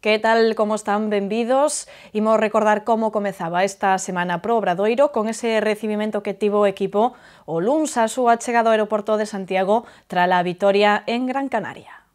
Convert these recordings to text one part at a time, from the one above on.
Que tal, como están? Benvidos. Imos recordar como comezaba esta semana pro Obradoiro con ese recibimento que tivo o equipo o luns a súa chegada ao aeroporto de Santiago tras a vitoria en Gran Canaria.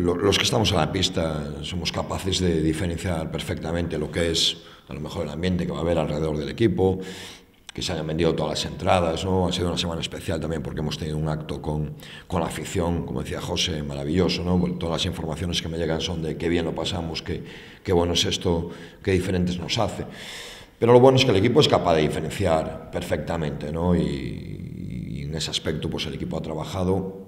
Los que estamos a la pista somos capaces de diferenciar perfectamente lo que es a lo mejor el ambiente que va a haber alrededor del equipo, que se hayan vendido todas las entradas, ¿no? Ha sido una semana especial también porque hemos tenido un acto con la afición, como decía José, maravilloso, ¿no? Todas las informaciones que me llegan son de qué bien lo pasamos, qué bueno es esto, qué diferentes nos hace. Pero lo bueno es que el equipo es capaz de diferenciar perfectamente, ¿no? Y en ese aspecto pues el equipo ha trabajado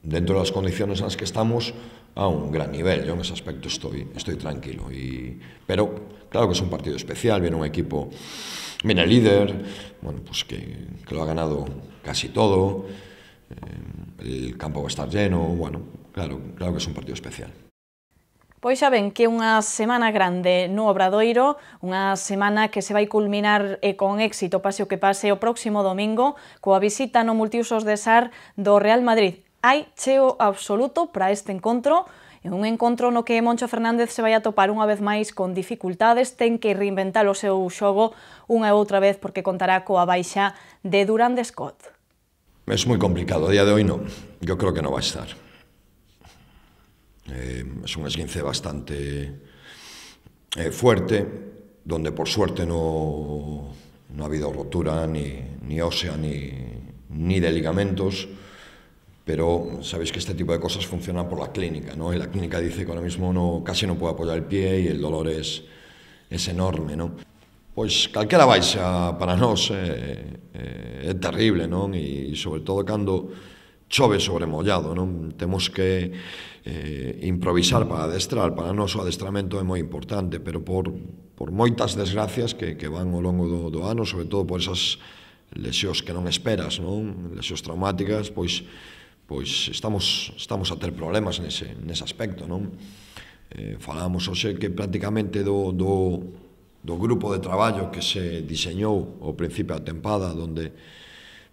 dentro de las condiciones en las que estamos a un gran nivel. Yo en ese aspecto estoy tranquilo. Pero claro que es un partido especial, viene un equipo, viene el líder, bueno, pues que lo ha ganado casi todo, el campo va a estar lleno, bueno, claro que es un partido especial. Pois xa ven que unha semana grande no Obradoiro, unha semana que se vai culminar con éxito, pase o que pase, o próximo domingo, coa visita no multiusos de SAR do Real Madrid. Hai cheo absoluto para este encontro, e un encontro no que Moncho Fernández se vai a topar unha vez máis con dificultades, ten que reinventar o seu xogo unha e outra vez porque contará coa baixa de Durán de Scott. Es muy complicado, a día de hoy no, yo creo que no va a estar. Es un esguince bastante fuerte, donde por suerte no ha habido rotura ni ósea ni de ligamentos, pero sabéis que este tipo de cosas funcionan por la clínica, ¿no? Y la clínica dice que ahora mismo casi no puede apoyar el pie y el dolor es enorme, ¿no? Pois calquera baixa para nós é terrible, non? E sobre todo cando chove sobre mollado, non? Temos que improvisar para adestrar, para nós o adestramento é moi importante, pero por moitas desgracias que van ao longo do ano, sobre todo por esas lesións que non esperas, non? Lesións traumáticas, pois estamos a ter problemas nese aspecto, non? Falábamos hoxe que prácticamente do grupo de traballo que se diseñou ao principio da tempada, onde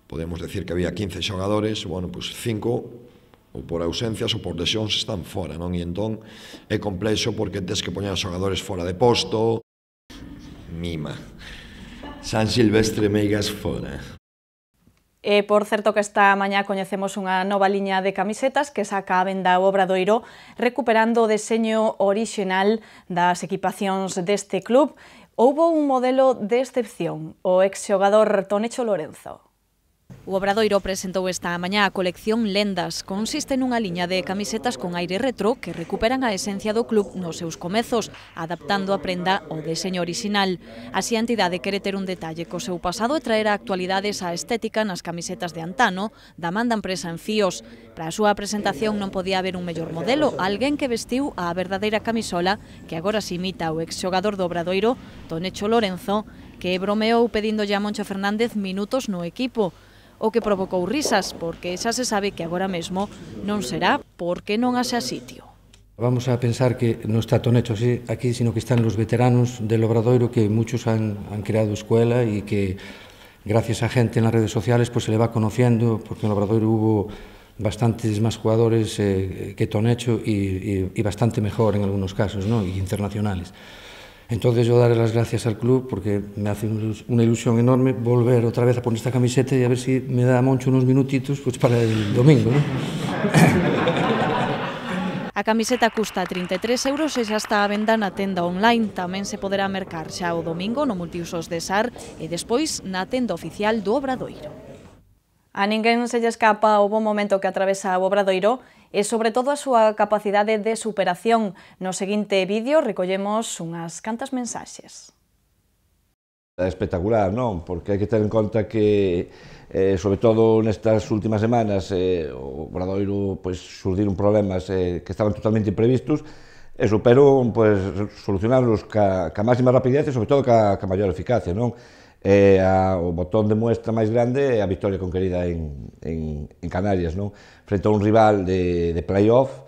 podemos decir que había 15 xogadores, bueno, pois 5 ou por ausencias ou por lesións están fora, non? E entón é complexo porque tens que poñer a xogadores fora de posto. Mima. San Silvestre meigas fora. E, por certo, que esta mañá coñecemos unha nova liña de camisetas que saca a venda o Obradoiro, recuperando o deseño orixinal das equipacións deste club. Houbo un modelo de excepción, o exxogador Tonecho Lorenzo. O Obradoiro presentou esta mañá a colección Lendas. Consiste nunha liña de camisetas con aire retro que recuperan a esencia do club nos seus comezos, adaptando a prenda ao deseño orixinal. Así a entidade quere ter un detalle co seu pasado e traer a actualidades á estética nas camisetas de antano da man da empresa en fíos. Para a súa presentación non podía haber un mellor modelo, alguén que vestiu a verdadeira camisola que agora se imita o exxogador do Obradoiro, Tonecho Lorenzo, que bromeou pedíndolle a Moncho Fernández minutos no equipo, o que provocou risas, porque xa se sabe que agora mesmo non será porque non haxa sitio. Vamos a pensar que non está Tonecho aquí, sino que están los veteranos del Obradoiro que muchos han creado escuela y que gracias a gente en las redes sociales pues se le va conociendo, porque en el Obradoiro hubo bastantes más jugadores que Tonecho y bastante mejor en algunos casos, ¿no? Y internacionales. Entonces yo daré las gracias al club porque me hace una ilusión enorme volver otra vez a poner esta camiseta y a ver si me da Moncho unos minutitos pues para el domingo, ¿no? A camiseta custa 33 € e xa está a venda na tenda online. Tamén se poderá mercar xa o domingo no multiusos de SAR e despois na tenda oficial do Obradoiro. A ninguén se lle escapa o bon momento que atravesa o Obradoiro e sobre todo a súa capacidade de superación. No seguinte vídeo recollemos unhas cantas mensaxes. É espectacular, non? Porque hai que ter en conta que, sobre todo nestas últimas semanas, o Obradoiro surdiron problemas que estaban totalmente imprevistos e superou solucionarlos ca máxima rapidez e, sobre todo, ca maior eficacia, non? O botón de muestra máis grande é a victoria conquerida en Canarias, non? Frente a un rival de play-off,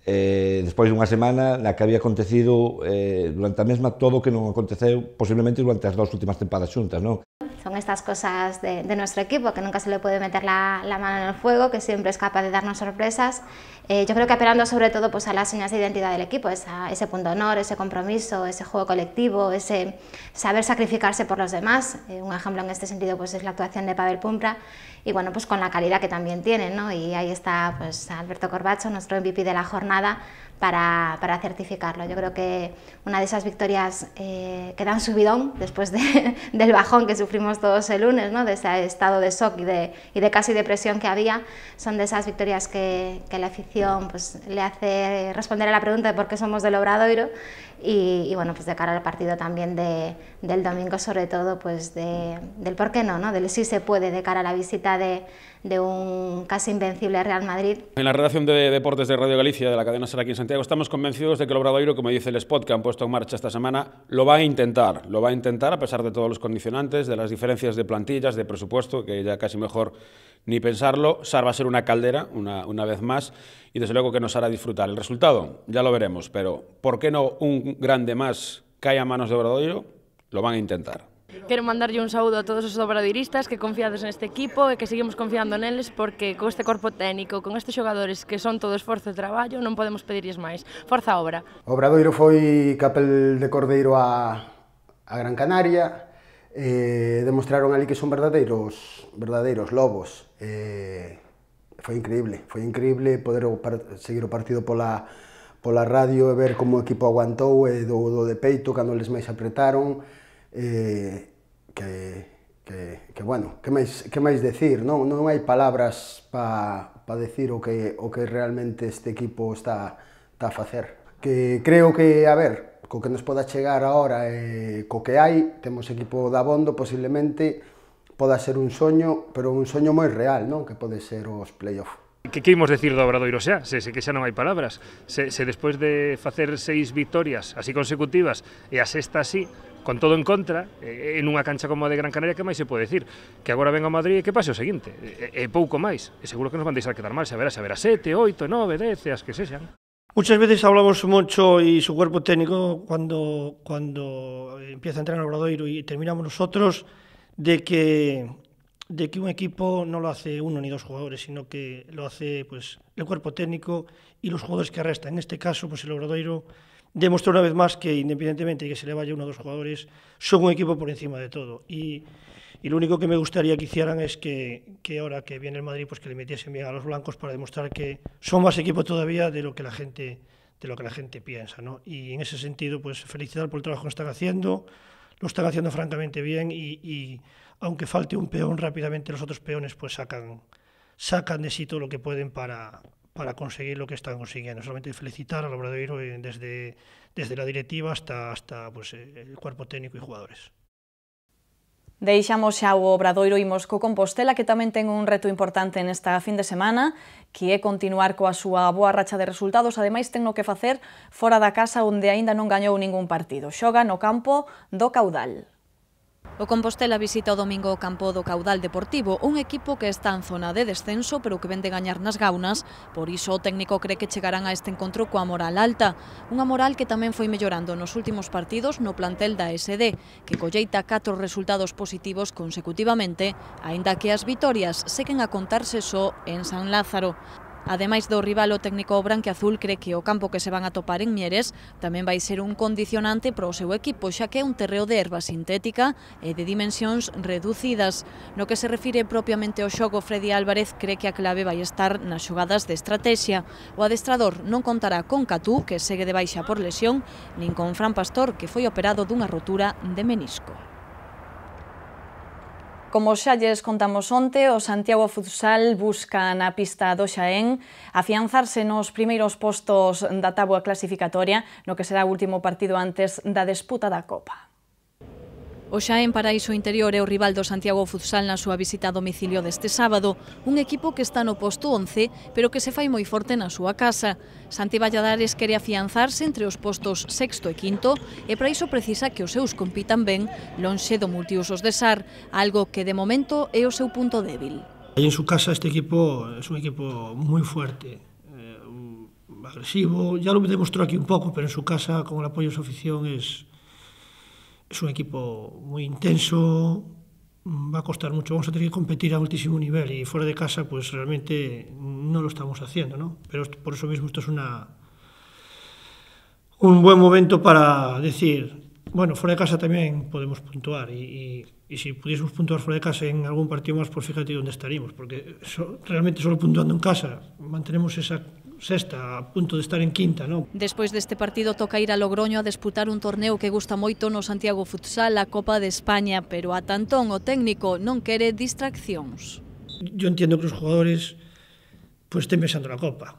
despois dunha semana na que había acontecido durante a mesma todo o que non aconteceu posiblemente durante as 2 últimas tempadas xuntas, non? Son estas cosas de nuestro equipo, que nunca se le puede meter la mano en el fuego, que siempre es capaz de darnos sorpresas. Yo creo que apelando sobre todo a las señas de identidad del equipo, ese punto de honor, ese compromiso, ese juego colectivo, ese saber sacrificarse por los demás. Un ejemplo en este sentido es la actuación de Pavel Pumpra, y bueno, pues con la calidad que también tiene, ¿no? Y ahí está Alberto Corbacho, nuestro MVP de la jornada, para certificarlo. Yo creo que una de esas victorias que dan subidón después del bajón que sufrimos todos el lunes, ¿no? De ese estado de shock y de casi depresión que había, son de esas victorias que la afición le hace responder a la pregunta de por qué somos del Obradoiro, y bueno, de cara al partido también del domingo, sobre todo del por qué no, del sí se puede de cara a la visita de un casi invencible Real Madrid. En la redacción de Deportes de Radio Galicia, de la cadena SER aquí en Santiago, estamos convencidos de que el Obradoiro, como dice el spot que han puesto en marcha esta semana, lo va a intentar a pesar de todos los condicionantes, de las diferencias de plantillas, de presupuesto, que ya casi mejor ni pensarlo. SAR va a ser una caldera, una vez más, y desde luego que nos hará disfrutar. El resultado ya lo veremos, pero ¿por qué no un grande más cae a manos de Obradoiro? Lo van a intentar. Quero mandarlle un saúdo a todos os obradoiristas que confiades neste equipo e que seguimos confiando neles, porque con este corpo técnico, con estes xogadores que son todo esforzo e traballo, non podemos pedirlles máis. Forza a obra. O Obradoiro foi capel de cordeiro a Gran Canaria, demostraron ali que son verdadeiros lobos. Foi increíble poder seguir o partido pola radio e ver como o equipo aguantou e do de peito cando eles máis apretaron. Bueno, que máis decir, non hai palabras para decir o que realmente este equipo está a facer. Que creo que, a ver, co que nos poda chegar agora e co que hai, temos equipo dabondo, posiblemente poda ser un soño, pero un soño moi real, non? Que pode ser os play-off. Que imos decir do Obradoiro xa? Se que xa non hai palabras. Se despois de facer 6 victorias así consecutivas e a sexta así, con todo en contra, en unha cancha como a de Gran Canaria, que máis se pode decir? Que agora venga a Madrid e que pase o seguinte, e pouco máis, e seguro que nos van deixar quedar mal, se verá 7, 8, 9, 10, as que sexan. Muchas veces hablamos mucho y su cuerpo técnico cuando empieza a entrenar el Obradoiro y terminamos nosotros de que un equipo no lo hace uno ni dos jugadores, sino que lo hace el cuerpo técnico y los jugadores que restan. En este caso, el Obradoiro demostró una vez más que, independientemente de que se le vaya uno o dos jugadores, son un equipo por encima de todo. Y lo único que me gustaría que hicieran es que ahora que viene el Madrid, que le metiesen bien a los blancos para demostrar que son más equipo todavía de lo que la gente piensa, ¿no? Y en ese sentido, felicitar por el trabajo que están haciendo, lo están haciendo francamente bien y aunque falte un peón, rápidamente los otros peones sacan de sí todo lo que pueden para conseguir lo que están consiguiendo. Solamente felicitar al Obradoiro desde la directiva hasta el cuerpo técnico y jugadores. Deixamos xa o Obradoiro e imos co Compostela, que tamén ten un reto importante nesta fin de semana, que é continuar coa súa boa racha de resultados. Ademais, ten no que facer fora da casa, onde aínda non gañou ningún partido. Xoga no campo do Caudal. O Compostela visita o domingo o campo do Caudal Deportivo, un equipo que está en zona de descenso, pero que ven de gañar nas gaunas. Por iso o técnico cree que chegarán a este encontro coa moral alta. Unha moral que tamén foi mellorando nos últimos partidos no plantel da SD, que colleita 4 resultados positivos consecutivamente, aínda que as vitorias seguen a contarse só en San Lázaro. Ademais do rival, o técnico branquiazul cree que o campo que se van a topar en Mieres tamén vai ser un condicionante para o seu equipo, xa que é un terreo de erva sintética e de dimensións reducidas. No que se refire propiamente ao xogo, Freddy Álvarez cree que a clave vai estar nas xogadas de estrategia. O adestrador non contará con Catú, que segue de baixa por lesión, nin con Fran Pastor, que foi operado dunha rotura de menisco. Como xa lles contamos onte, o Santiago Futsal busca na pista do Xaén afianzarse nos primeiros postos da táboa clasificatoria no que será o último partido antes da disputa da Copa. O Xaén Paraíso Interior é o rival do Santiago Futsal na súa visita a domicilio deste sábado, un equipo que está no posto 11, pero que se fai moi forte na súa casa. Santi Valladares quere afianzarse entre os postos sexto e quinto e para iso precisa que os seus compitan ben lonxe do multiusos de Sar, algo que de momento é o seu punto débil. Ahí en su casa este equipo es un equipo muy fuerte, agresivo, ya lo demostró aquí un poco, pero en su casa con el apoyo de su afición es un equipo muy intenso, va a costar mucho, vamos a tener que competir a altísimo nivel y fuera de casa pues realmente no lo estamos haciendo, ¿no? Pero por eso mismo esto es un buen momento para decir, bueno, fuera de casa también podemos puntuar y si pudiésemos puntuar fuera de casa en algún partido más, pues fíjate dónde estaríamos, porque realmente solo puntuando en casa mantenemos esa sexta a punto de estar en quinta, ¿no? Despois deste partido toca ir a Logroño a disputar un torneo que gusta moito no Santiago Futsal, a Copa de España, pero a tantón o técnico non quere distraccións. Yo entiendo que os jugadores pues estén pensando na Copa,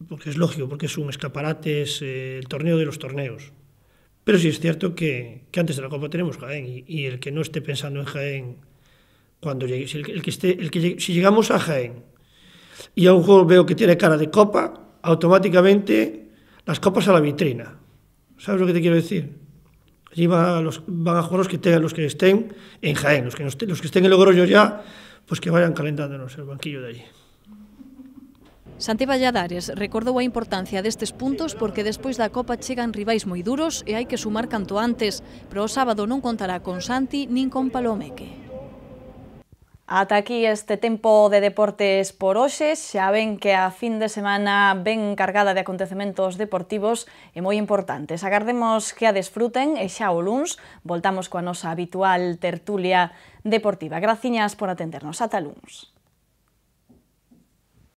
porque es lógico, porque es un escaparate, es el torneo de los torneos. Pero sí es cierto que antes de la Copa tenemos Jaén y el que no esté pensando en Jaén cuando llegue, si llegamos a Jaén y a un juego veo que tiene cara de Copa, automáticamente las copas a la vitrina. ¿Sabes lo que te quiero decir? Allí van a jugar los que estén en Jaén, los que estén en Logroño ya, pues que vayan calentándonos el banquillo de allí. Santi Valladares recordou a importancia destes puntos porque despois da Copa chegan rivais moi duros e hai que sumar canto antes, pero o sábado non contará con Santi nin con Palomeque. Ata aquí este tempo de deportes por hoxe. Xa ven que a fin de semana ben cargada de acontecementos deportivos e moi importantes. Agardemos que a desfruten e xa o luns voltamos coa nosa habitual tertulia deportiva. Graciñas por atendernos. Ata luns.